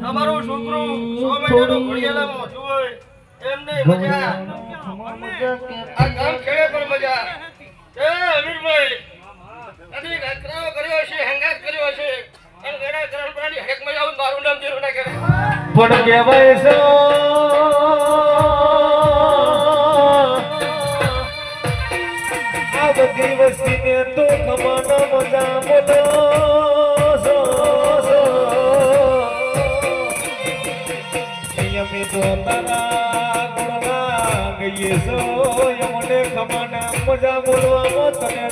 તમારું છોકરું 100 મહિનાનો ઘોડિયાલામાં જોય એમને મજા આ ગામ ખેડે પણ મજા એ અમીરભાઈ અધી ઘટરાઓ કર્યો છે હંગાત કર્યો છે અને ગડા કરણ પ્રાણી હેક મજા આવું મારું નામ જેરો ના કરે પણ કહેવાય છે આ બધી વસ્તીને તો કમાના મજા મોટો તો તારા ગુણગાન ગઈએ સો યમને કમાના મજા બોલવામાં તને